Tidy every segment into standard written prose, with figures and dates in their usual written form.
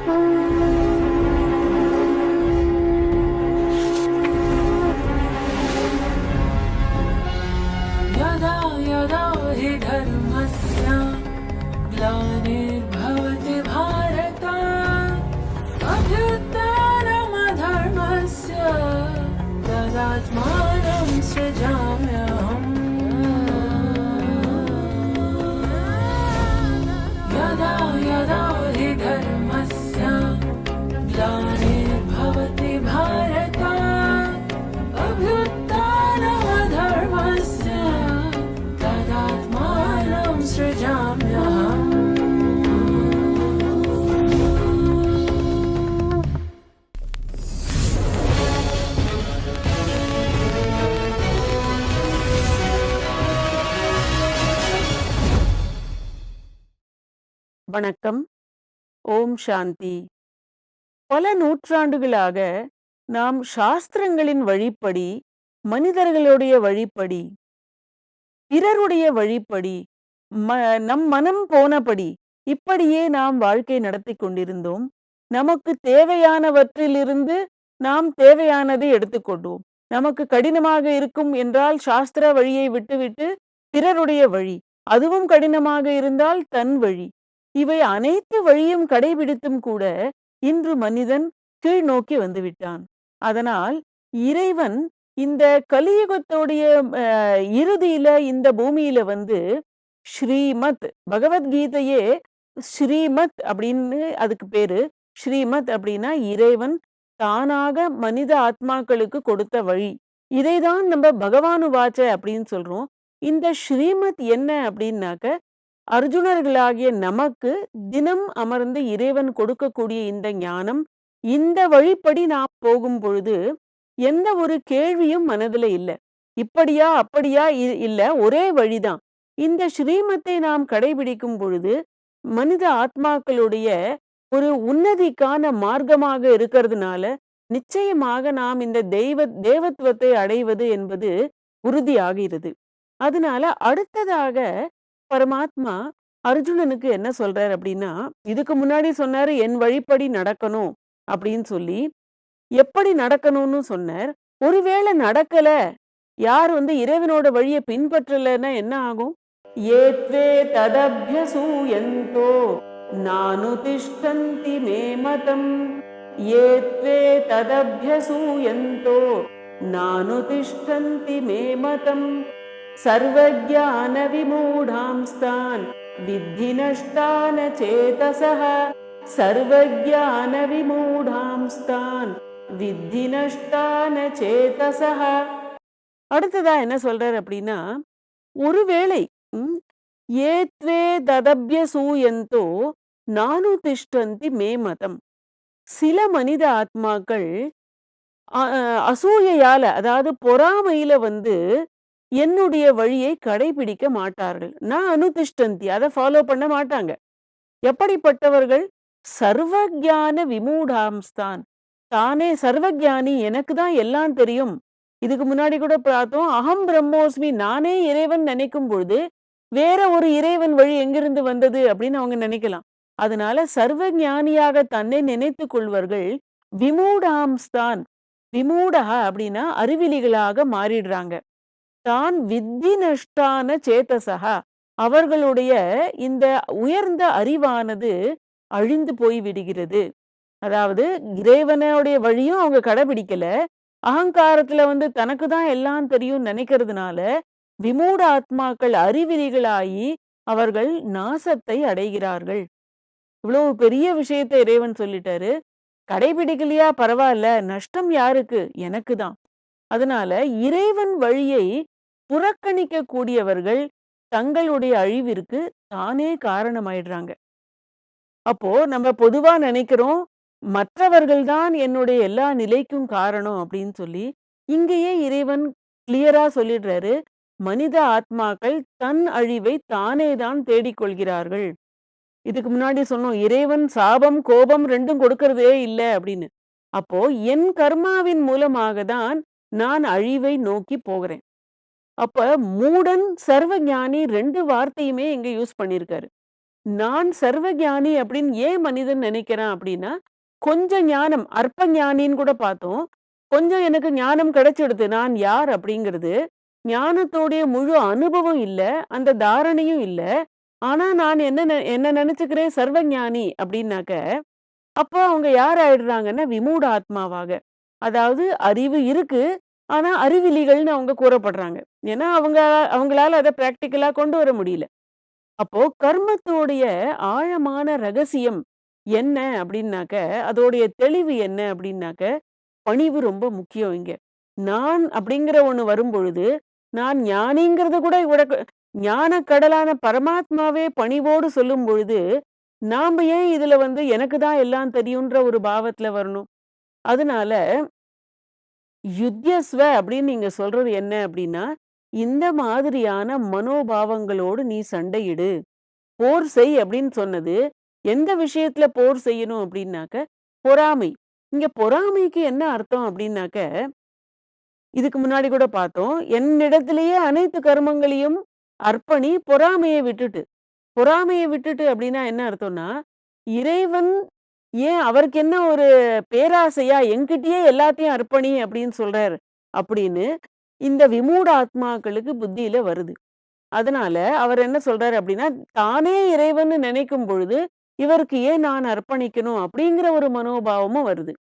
यदा यदा हि धर्मस्य ग्लानिर्भवति भारत अभ्युत्थानमधर्मस्य तदात्मानं सृजाम्यहम् यदा यदा हि धर्मस्य ग्लानिर्भवति भारत अभ्युत्थानमधर्मस्य तदात्मानं सृजाम्यहम्. வணக்கம். ஓம் சாந்தி. பல நூற்றாண்டுகளாக நாம் சாஸ்திரங்களின் வழிப்படி, மனிதர்களுடைய வழிப்படி, பிறருடைய வழிப்படி, நம் மனம் போனபடி இப்படியே நாம் வாழ்க்கை நடத்தி கொண்டிருந்தோம். நமக்கு தேவையானவற்றிலிருந்து நாம் தேவையானதை எடுத்துக்கொண்டோம். நமக்கு கடினமாக இருக்கும் என்றால் சாஸ்திர வழியை விட்டுவிட்டு பிறருடைய வழி, அதுவும் கடினமாக இருந்தால் தன் வழி, இவை அனைத்து வழியும் கடைபிடித்தும் கூட இன்று மனிதன் கீழ் நோக்கி வந்துவிட்டான். அதனால் இறைவன் இந்த கலியுகத்தோடைய இறுதியில இந்த பூமியில வந்து ஸ்ரீமத், பகவத்கீதையே ஸ்ரீமத் அப்படின்னு அதுக்கு பேரு. ஸ்ரீமத் அப்படின்னா இறைவன் தானாக மனித ஆத்மாக்களுக்கு கொடுத்த வழி. இதைதான் நம்ம பகவானு வாச்ச அப்படின்னு சொல்றோம். இந்த ஸ்ரீமத் என்ன அப்படின்னாக்க, அர்ஜுனர்களாகிய நமக்கு தினம் அமர்ந்து இறைவன் கொடுக்கக்கூடிய இந்த ஞானம், இந்த வழிப்படி நாம் போகும் பொழுது எந்த ஒரு கேள்வியும் மனதுல இல்லை. இப்படியா அப்படியா இல்ல, ஒரே வழிதான். இந்த ஸ்ரீமத்தை நாம் கடைபிடிக்கும் பொழுது மனித ஆத்மாக்களுடைய ஒரு உன்னதிக்கான மார்க்கமாக இருக்கிறதுனால நிச்சயமாக நாம் இந்த தேவத்துவத்தை அடைவது என்பது உறுதியாகிறது. அதனால அடுத்ததாக பரமாத்மா அர்ஜுனனுக்கு என்ன சொல்றார் அப்படின்னா, இதுக்கு முன்னாடி சொன்னாரு என் வழிப்படி நடக்கணும் அப்படின்னு சொல்லி, எப்படி நடக்கணும்னு சொன்னார். ஒருவேளை நடக்கல, யார் இறைவனோட வழியை பின்பற்றலன்னா என்ன ஆகும்? ஏத்வே ததப்யசூயந்தோ நானுதிஷ்டந்தி மே மதம், ஏத்வே ததப்யசூயந்தோ நானுதிஷ்டந்தி மே மதம், சர்வஜ்ஞான விமூடாம்ஸ்தான் வித்தி நஷ்டான சேதசஹ, சர்வஜ்ஞான விமூடாம்ஸ்தான் வித்தி நஷ்டான சேதசஹ. அடுத்ததா என்ன சொல்றார் அப்படின்னா, ஒருவேளை ஏத்வே ததப்யசூயந்தோ நானுதிஷ்டந்தி மே மதம், சில மனித ஆத்மாக்கள் அசூயையால, அதாவது பொறாமையில என்னுடைய வழியை கடைபிடிக்க மாட்டார்கள். நான் அனுதிஷ்டந்தி, அதை ஃபாலோ பண்ண மாட்டாங்க. எப்படிப்பட்டவர்கள்? சர்வஜான விமூடாம்ஸ்தான், தானே சர்வஜானி, எனக்கு தான் எல்லாம் தெரியும். இதுக்கு முன்னாடி கூட பார்த்தோம், அகம் பிரம்மோஸ்மி, நானே இறைவன் நினைக்கும் பொழுது வேற ஒரு இறைவன் வழி எங்கிருந்து வந்தது அப்படின்னு அவங்க நினைக்கலாம். அதனால சர்வஞானியாக தன்னை நினைத்து கொள்வர்கள் விமூடாம்ஸ்தான், விமூடா அப்படின்னா அறிவிலிகளாக மாறிடுறாங்க. தான் வித்தி நஷ்டான சேதசகா, அவர்களுடைய இந்த உயர்ந்த அறிவானது அழிந்து போய் விடுகிறது. அதாவது இறைவனுடைய வழியும் அவங்க கடைபிடிக்கல, அகங்காரத்துல தனக்கு தான் எல்லாம் தெரியும் நினைக்கிறதுனால விமூட ஆத்மாக்கள் அறிவிலிகளாகி அவர்கள் நாசத்தை அடைகிறார்கள். இவ்வளவு பெரிய விஷயத்தை இறைவன் சொல்லிட்டாரு. கடைபிடிக்கலையா பரவாயில்ல, நஷ்டம் யாருக்கு? எனக்கு தான். அதனால இறைவன் வழியை புறக்கணிக்க கூடியவர்கள் தங்களுடைய அழிவிற்கு தானே காரணமாயிடுறாங்க. அப்போ நம்ம பொதுவா நினைக்கிறோம், மற்றவர்கள் தான் என்னுடைய எல்லா நிலைக்கும் காரணம் அப்படின்னு சொல்லி. இங்கேயே இறைவன் கிளியரா சொல்லிடுறாரு, மனித ஆத்மாக்கள் தன் அழிவை தானே தான் தேடிக்கொள்கிறார்கள். இதுக்கு முன்னாடி சொன்னோம், இறைவன் சாபம் கோபம் ரெண்டும் கொடுக்கறதே இல்லை அப்படின்னு. அப்போ என் கர்மாவின் மூலமாக தான் நான் அழிவை நோக்கி போகிறேன். அப்ப மூடன் சர்வஞானி ரெண்டு வார்த்தையுமே இங்க யூஸ் பண்ணியிருக்காரு. நான் சர்வஞானி அப்படின்னு ஏன் மனிதன் நினைக்கிறான் அப்படின்னா, கொஞ்சம் ஞானம், அற்ப ஞானின்னு கூட பார்த்தோம். கொஞ்சம் எனக்கு ஞானம் கிடைச்சிடுது. நான் யார் அப்படிங்கிறது. ஞானத்தோடைய முழு அனுபவம் இல்ல. அந்த தாரணையும் இல்ல. ஆனா நான் என்ன நினைச்சுக்கிறேன் சர்வஞானி அப்படின்னாக்க, அப்போ அவங்க யார் ஆயிடுறாங்கன்னா, விமூட ஆத்மாவாக. அதாவது அறிவு இருக்கு. ஆனா அறிவிலிகள்னு அவங்க கூறப்படுறாங்க. ஏன்னா அவங்களால அத பிராக்டிகலா கொண்டு வர முடியல. அப்போ கர்மத்தோடைய ஆழமான ரகசியம் என்ன அப்படின்னாக்க, அதோடைய தெளிவு என்ன அப்படின்னாக்க, பணிவு ரொம்ப முக்கியம் இங்க. நான் அப்படிங்கிற ஒண்ணு வரும்பொழுது, நான் ஞானிங்கிறத கூட ஞானக் கடலான பரமாத்மாவே பணிவோடு சொல்லும் பொழுது, நாம ஏன் இதுல எனக்கு தான் எல்லாம் தெரியுன்ற ஒரு பாவத்துல வரணும்? அதனால யுத்யஸ்வ அப்படின்னு நீங்க சொல்றது என்ன அப்படின்னா, இந்த மாதிரியான மனோபாவங்களோடு நீ சண்டையிடு. போர் செய் அப்படின்னு சொன்னது, எந்த விஷயத்துல போர் செய்யணும் அப்படின்னாக்க, பொறாமை. இங்க பொறாமைக்கு என்ன அர்த்தம் அப்படின்னாக்க, இதுக்கு முன்னாடி கூட பார்த்தோம். என்னிடத்திலேயே அனைத்து கர்மங்களையும் அர்ப்பணி, பொறாமைய விட்டுட்டு. பொறாமைய விட்டுட்டு அப்படின்னா என்ன அர்த்தம்னா, இறைவன் ஏன் அவருக்கு என்ன ஒரு பேராசையா, என்கிட்டயே எல்லாத்தையும் அர்ப்பணி அப்படின்னு சொல்றாரு அப்படின்னு, இந்த விமூட ஆத்மாக்களுக்கு புத்தியில வருது. அதனால அவர் என்ன சொல்றாரு அப்படின்னா, தானே இறைவன்னு நினைக்கும் பொழுது, இவருக்கு ஏன் நான் அர்ப்பணிக்கணும் அப்படிங்கிற ஒரு மனோபாவமும் வருது.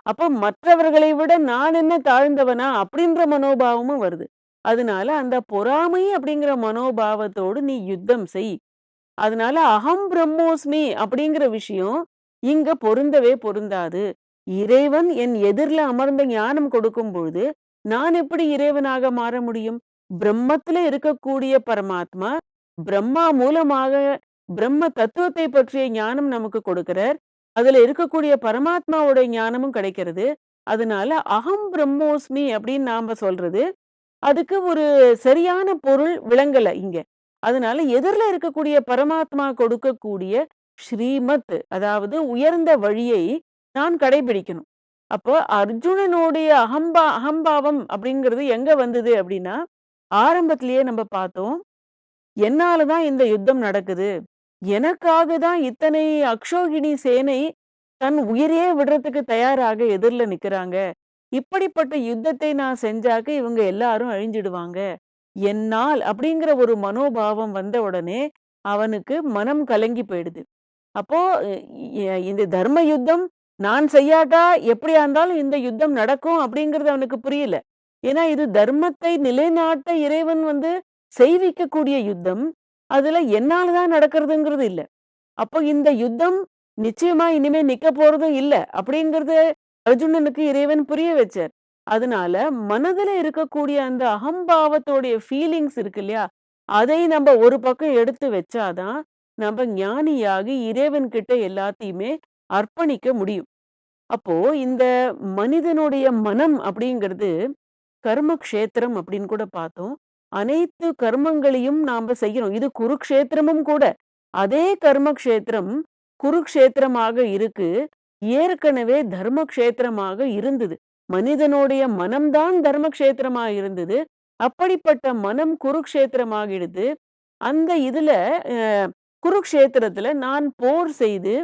அப்ப மற்றவர்களை விட நான் என்ன தாழ்ந்தவனா அப்படின்ற மனோபாவமும் வருது. அதனால அந்த பொறாமை அப்படிங்கிற மனோபாவத்தோடு நீ யுத்தம் செய். அதனால அகம் பிரம்மோஸ்மி அப்படிங்கிற விஷயம் இங்க பொருந்தவே பொருந்தாது. இறைவன் என் எதிர்ல அமர்ந்த ஞானம் கொடுக்கும் பொழுது, நான் எப்படி இறைவனாக மாற முடியும்? பிரம்மத்துல இருக்கக்கூடிய பரமாத்மா, பிரம்மா மூலமாக பிரம்ம தத்துவத்தை பற்றிய ஞானம் நமக்கு கொடுக்கிறார். அதுல இருக்கக்கூடிய பரமாத்மாவோட ஞானமும் கிடைக்கிறது. அதனால அகம் பிரம்மோஸ்மி அப்படின்னு நாம சொல்றது, அதுக்கு ஒரு சரியான பொருள் விளங்கல இங்க. அதனால எதிர்ல இருக்கக்கூடிய பரமாத்மா கொடுக்கக்கூடிய ஸ்ரீமத், அதாவது உயர்ந்த வழியை நான் கடைபிடிக்கணும். அப்போ அர்ஜுனனுடைய அகம்பாவம் அப்படிங்கிறது எங்க வந்தது அப்படின்னா, ஆரம்பத்திலேயே நம்ம பார்த்தோம். என்னால தான் இந்த யுத்தம் நடக்குது. எனக்காக தான் இத்தனை அக்ஷோகினி சேனை தன் உயிரையே விடுறதுக்கு தயாராக எதிர்ல நிக்கிறாங்க. இப்படிப்பட்ட யுத்தத்தை நான் செஞ்சாக்க இவங்க எல்லாரும் அழிஞ்சிடுவாங்க. என்னால் அப்படிங்கிற ஒரு மனோபாவம் வந்த உடனே அவனுக்கு மனம் கலங்கி போயிடுது. அப்போ இந்த தர்ம யுத்தம் நான் செய்யாட்டா எப்படியா இருந்தாலும் இந்த யுத்தம் நடக்கும் அப்படிங்கிறது அவனுக்கு புரியல. ஏன்னா இது தர்மத்தை நிலைநாட்ட இறைவன் செய்விக்கக்கூடிய யுத்தம். அதுல என்னால தான் நடக்கிறதுங்கிறது இல்ல. அப்போ இந்த யுத்தம் நிச்சயமா இனிமே நிக்க போறதும் இல்ல அப்படிங்கறது அர்ஜுனனுக்கு இறைவன் புரிய வச்சார். அதனால மனதுல இருக்கக்கூடிய அந்த அகம்பாவத்தோடைய ஃபீலிங்ஸ் இருக்கு இல்லையா? அதை நம்ம ஒரு பக்கம் எடுத்து வச்சாதான் நம்ம ஞானியாகி இறைவன் கிட்ட எல்லாத்தையுமே அர்ப்பணிக்க முடியும். அப்போ இந்த மனிதனுடைய மனம் அப்படிங்கிறது கர்ம க்ஷேத்திரம் அப்படின்னு கூட பார்த்தோம். அனைத்து கர்மங்களையும் நாம செய்யணும். இது குருக்ஷேத்திரமும் கூட. அதே கர்ம க்ஷேத்திரம் குருக்ஷேத்திரமாக இருக்கு. ஏற்கனவே தர்ம க்ஷேத்திரமாக இருந்தது. மனிதனுடைய மனம்தான் தர்ம க்ஷேத்திரமா இருந்தது. அப்படிப்பட்ட மனம் குருக்ஷேத்திரமாகிடுது. அந்த இதுல குருக்ஷேத்திரத்துல நான் போர் செய்து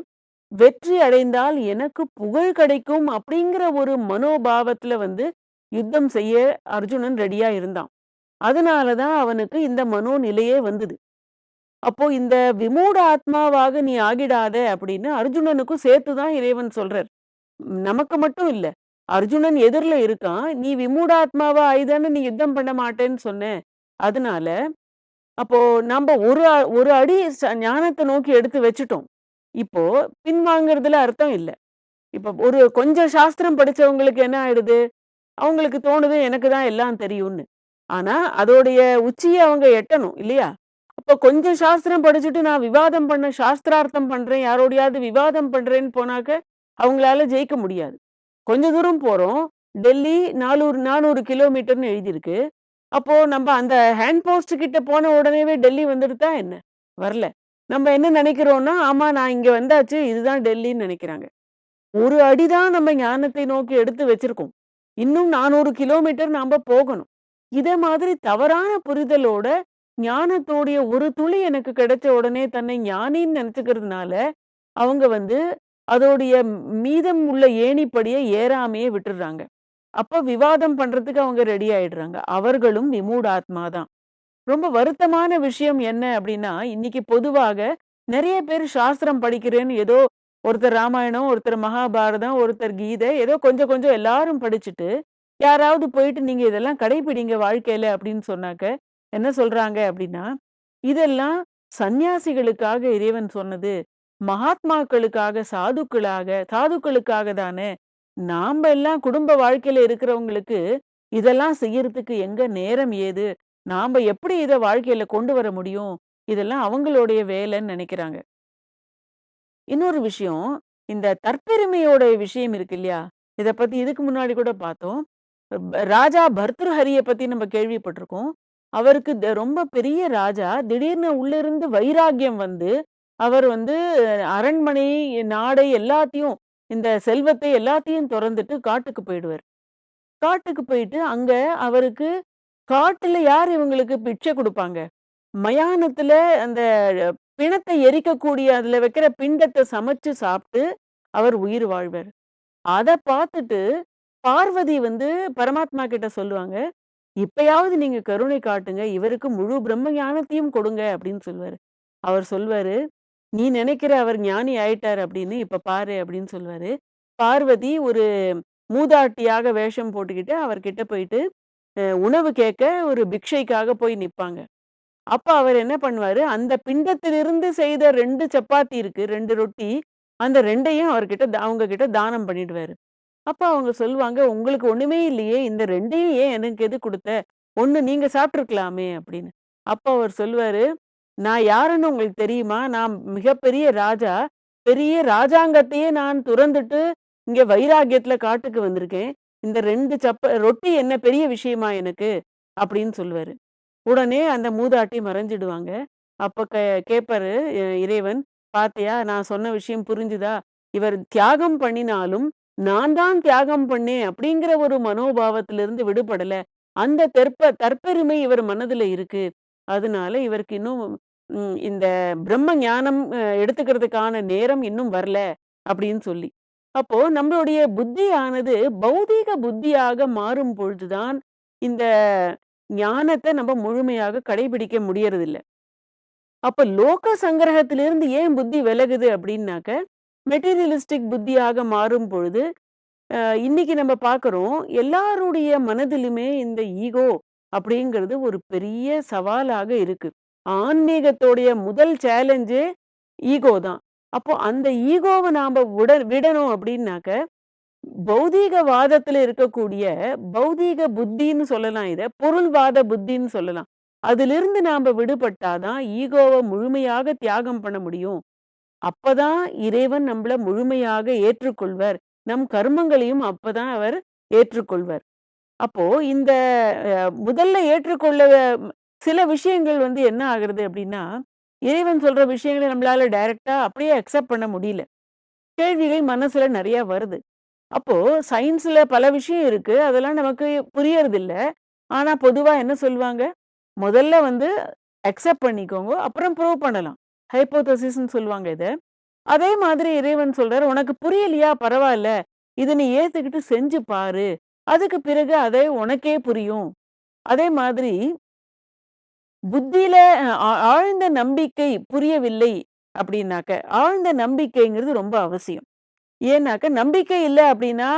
வெற்றி அடைந்தால் எனக்கு புகழ் கிடைக்கும் அப்படிங்கிற ஒரு மனோபாவத்துல யுத்தம் செய்ய அர்ஜுனன் ரெடியா இருந்தான். அதனாலதான் அவனுக்கு இந்த மனோநிலையே வந்தது. அப்போ இந்த விமூட ஆத்மாவாக நீ ஆகிடாத அப்படின்னு அர்ஜுனனுக்கும் சேர்த்துதான் இறைவன் சொல்றார். நமக்கு மட்டும் இல்ல. அர்ஜுனன் எதிர்ல இருக்கான். நீ விமூட ஆத்மாவா ஆயிதானே நீ யுத்தம் பண்ண மாட்டேன்னு சொன்ன. அதனால அப்போ நம்ம ஒரு அடி ஞானத்தை நோக்கி எடுத்து வச்சுட்டோம். இப்போ பின்வாங்கறதுல அர்த்தம் இல்ல. இப்ப ஒரு கொஞ்சம் சாஸ்திரம் படிச்சவங்களுக்கு என்ன ஆயிடுது? அவங்களுக்கு தோணுது எனக்கு தான் எல்லாம் தெரியும்னு. ஆனா அதோடைய உச்சியை அவங்க எட்டணும் இல்லையா? அப்ப கொஞ்சம் சாஸ்திரம் படிச்சுட்டு நான் விவாதம் பண்ண சாஸ்திரார்த்தம் பண்றேன், யாரோடையாவது விவாதம் பண்றேன்னு போனாக்க அவங்களால ஜெயிக்க முடியாது. கொஞ்ச தூரம் போறோம். டெல்லி 400 கிலோமீட்டர்ன்னு எழுதியிருக்கு. அப்போ நம்ம அந்த ஹேண்ட் போஸ்ட் கிட்ட போன உடனேவே டெல்லி வந்துடுதா என்ன? வரல. நம்ம என்ன நினைக்கிறோம்னா, ஆமா நான் இங்க வந்தாச்சு. இதுதான் டெல்லின்னு நினைக்கிறாங்க. ஒரு அடிதான் நம்ம ஞானத்தை நோக்கி எடுத்து வச்சிருக்கோம். இன்னும் 400 கிலோமீட்டர் நாம போகணும். இதே மாதிரி தவறான புரிதலோட ஞானத்தோடைய ஒரு துளி எனக்கு கிடைச்ச உடனே தன்னை ஞானின்னு நெனச்சுக்கிறதுனால, அவங்க வந்து அதோடைய மீதம் உள்ள ஏணிப்படிய ஏறாமயே விட்டுர்றாங்க. அப்ப விவாதம் பண்றதுக்கு அவங்க ரெடி ஆயிடுறாங்க. அவர்களும் விமூடாத்மா தான். ரொம்ப வருத்தமான விஷயம் என்ன அப்டின்னா, இன்னைக்கு பொதுவாக நெறைய பேர் சாஸ்திரம் படிக்கிறேன்னு ஏதோ ஒருத்தர் ராமாயணம், ஒருத்தர் மகாபாரதம், ஒருத்தர் கீதை ஏதோ கொஞ்சம் கொஞ்சம் எல்லாரும் படிச்சுட்டு, யாராவது போயிட்டு நீங்க இதெல்லாம் கடைபிடிங்க வாழ்க்கையில அப்டின்னு சொன்னாக்க, என்ன சொல்றாங்க அப்டின்னா, இதெல்லாம் சந்நியாசிகளுக்காக இறைவன் சொன்னது. மகாத்மாக்களுக்காக, சாதுக்களுக்காக தானே. நாம எல்லாம் குடும்ப வாழ்க்கையில இருக்கிறவங்களுக்கு, இதெல்லாம் செய்யறதுக்கு எங்க நேரம் ஏது? நாம எப்படி இத வாழ்க்கையில கொண்டு வர முடியும்? இதெல்லாம் அவங்களுடைய வேலைன்னு நெனைக்கிறாங்க. இன்னொரு விஷயம், இந்த தற்பெருமையோட விஷயம் இருக்கு இல்லையா? இத பத்தி இதுக்கு முன்னாடி கூட பார்த்தோம். ராஜா பர்த்ருஹரிய பத்தி நம்ம கேள்விப்பட்டிருக்கோம். அவருக்கு ரொம்ப பெரிய ராஜா, திடீர்னு உள்ள இருந்து வைராக்கியம் வந்து, அவர் வந்து அரண்மனை, நாடை எல்லாத்தையும் இந்த செல்வத்தை எல்லாத்தையும் தொறந்துட்டு காட்டுக்கு போயிடுவாரு. காட்டுக்கு போயிட்டு அங்க அவருக்கு காட்டுல யார் இவங்களுக்கு பிச்சை குடுப்பாங்க? மயானத்துல அந்த பிணத்தை எரிக்கக்கூடிய அதுல வைக்கிற பிண்டத்த சமைச்சு சாப்ட்டு அவர் உயிர் வாழ்வாரு. அத பார்த்துட்டு பார்வதி வந்து பரமாத்மா கிட்ட சொல்லுவாங்க, "இப்பயாவது நீங்க கருணை காட்டுங்க. இவருக்கு முழு பிரம்ம ஞானத்தையும் கொடுங்க" அப்படின்னு சொல்லுவாரு. அவர் சொல்வாரு, "நீ நினைக்கிற அவர் ஞானி ஆயிட்டாரு அப்படின்னு, இப்ப பாரு" அப்படின்னு சொல்லுவாரு. பார்வதி ஒரு மூதாட்டியாக வேஷம் போட்டுக்கிட்டு அவர்கிட்ட போயிட்டு உணவு கேட்க ஒரு பிக்ஷைக்காக போய் நிப்பாங்க. அப்ப அவர் என்ன பண்ணுவாரு, அந்த பிண்டத்திலிருந்து செய்த 2 சப்பாத்தி இருக்கு, 2 ரொட்டி. அந்த 2யும் அவர்கிட்ட அவங்க கிட்ட தானம் பண்ணிடுவாரு. அப்ப அவங்க சொல்லுவாங்க, "உங்களுக்கு ஒண்ணுமே இல்லையே, இந்த 2யும் ஏன் எனக்கு எதுக்கு குடுத்த? 1 நீங்க சாப்ட்டுருக்கலாமே" அப்படின்னு. அப்ப அவர் சொல்லுவாரு, "நான் யாருன்னு உங்களுக்கு தெரியுமா? நான் மிகப்பெரிய ராஜா. பெரிய ராஜாங்கத்தையே நான் துறந்துட்டு, இங்க வைராக்கியத்துல காட்டுக்கு வந்திருக்கேன். இந்த 2 ரொட்டி என்ன பெரிய விஷயமா எனக்கு?" அப்படின்னு சொல்லுவாரு. உடனே அந்த மூதாட்டி மறைஞ்சிடுவாங்க. அப்ப கேட்பாரு இறைவன், "பாத்தியா நான் சொன்ன விஷயம் புரிஞ்சுதா? இவர் தியாகம் பண்ணினாலும், நான் தான் தியாகம் பண்ணேன் அப்படிங்கிற ஒரு மனோபாவத்திலிருந்து விடுபடல. அந்த தற்பெருமை இவர் மனதுல இருக்கு. அதனால இவருக்கு இன்னும் இந்த பிரம்ம ஞானம் எடுத்துக்கிறதுக்கான நேரம் இன்னும் வரல." அப்படின்னு சொல்லி. அப்போ நம்மளுடைய புத்தியானது பௌதீக புத்தியாக மாறும் பொழுதுதான், இந்த ஞானத்த நம்ம முழுமையாக கடைபிடிக்க முடியறதில்ல. அப்ப லோக சங்கிரகத்திலிருந்து ஏன் புத்தி விலகுது அப்படின்னாக்க, மெட்டீரியலிஸ்டிக் புத்தியாக மாறும் பொழுது, இன்னைக்கு நம்ம பார்க்கிறோம், எல்லாருடைய மனதிலுமே இந்த ஈகோ அப்படிங்கிறது ஒரு பெரிய சவாலாக இருக்கு. ஆன்மீகத்தோடைய முதல் சேலஞ்சே ஈகோ தான். அப்போ அந்த ஈகோவ நாம விடணும் அப்படின்னாக்க, பௌதீகவாதத்துல இருக்கக்கூடிய பௌதீக புத்தின்னு சொல்லலாம் இத. பொருள்வாத புத்தின்னு சொல்லலாம். அதிலிருந்து நாம விடுபட்டா தான் ஈகோவ முழுமையாக தியாகம் பண்ண முடியும். அப்பதான் இறைவன் நம்மள முழுமையாக ஏற்றுக்கொள்வர். நம் கர்மங்களையும் அப்பதான் அவர் ஏற்றுக்கொள்வர். அப்போ இந்த முதல்ல ஏற்றுக்கொள்ள சில விஷயங்கள் வந்து என்ன ஆகுறது அப்படின்னா, இறைவன் சொல்ற விஷயங்கள நம்மளால டைரக்ட்டா அப்படியே அக்செப்ட் பண்ண முடியல. கேள்விகள் மனசுல நெறைய வருது. அப்போ சயின்ஸ்ல பல விஷயம் இருக்கு. அதெல்லாம் நமக்கு புரியறதில்ல. ஆனா பொதுவா என்ன சொல்லுவாங்க? முதல்ல வந்து அக்செப்ட் பண்ணிக்கோங்க. அப்புறம் ப்ரூவ் பண்ணலாம். ஹைப்போதசிஸ்ன்னு சொல்லுவாங்க இத. அதே மாதிரி இறைவன் சொல்றாரு, "உனக்கு புரியலையா? பரவால்ல. இத நீ ஏத்துக்கிட்டு செஞ்சு பாரு. அதுக்கு பிறகு அது உனக்கே புரியும்." அதே மாதிரி புத்தியில ஆழ்ந்த நம்பிக்கை புரியவில்லை அப்படின்னாக்க, ஆழ்ந்த நம்பிக்கைங்கிறது ரொம்ப அவசியம். ஏன்னாக்க, நம்பிக்கை இல்ல அப்படின்னா,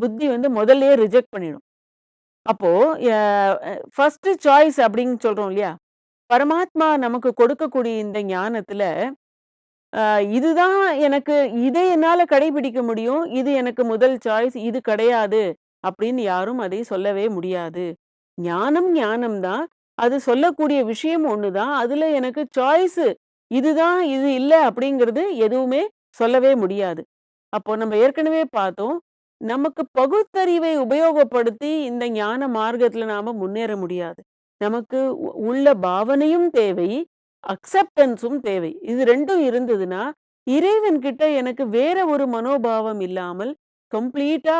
புத்தி வந்து முதல்லயே ரிஜெக்ட் பண்ணிடும். அப்போ அ ஃபர்ஸ்ட் சாய்ஸ் அப்படின்னு சொல்றோம் இல்லையா? பரமாத்மா நமக்கு கொடுக்கக்கூடிய இந்த ஞானத்துல, அ இதுதான் எனக்கு இதை என்னால கடைபிடிக்க முடியும். இது எனக்கு முதல் சாய்ஸ். இது கிடையாது அப்படின்னு யாரும் அதை சொல்லவே முடியாது. ஞானம் ஞானம் தான். அது சொல்லக்கூடிய விஷயம் ஒண்ணுதான். அதுல எனக்கு சாய்ஸ் இதுதான், இது இல்ல அப்படிங்கிறது எதுவுமே சொல்லவே முடியாது. அப்போ நம்ம ஏற்கனவே பார்த்தோம். நமக்கு பகுத்தறிவை உபயோகப்படுத்தி இந்த ஞான மார்க்கத்துல நாம முன்னேற முடியாது. நமக்கு உள்ள பாவனையும் தேவை, அக்செப்டன்ஸும் தேவை. இது 2ம் இருந்ததுன்னா, இறைவன் கிட்ட எனக்கு வேற ஒரு மனோபாவம் இல்லாமல், கம்ப்ளீட்டா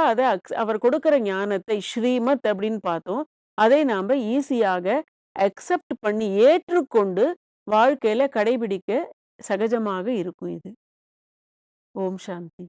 அவர் கொடுக்கிற ஞானத்தை ஸ்ரீமத் அப்படின்னு பார்த்தோம். அதை நாம ஈஸியாக அக்செப்ட் பண்ணி ஏற்றுக்கொண்டு வாழ்க்கையில கடைபிடிக்க சகஜமாக இருக்கும் இது. ஓம் சாந்தி.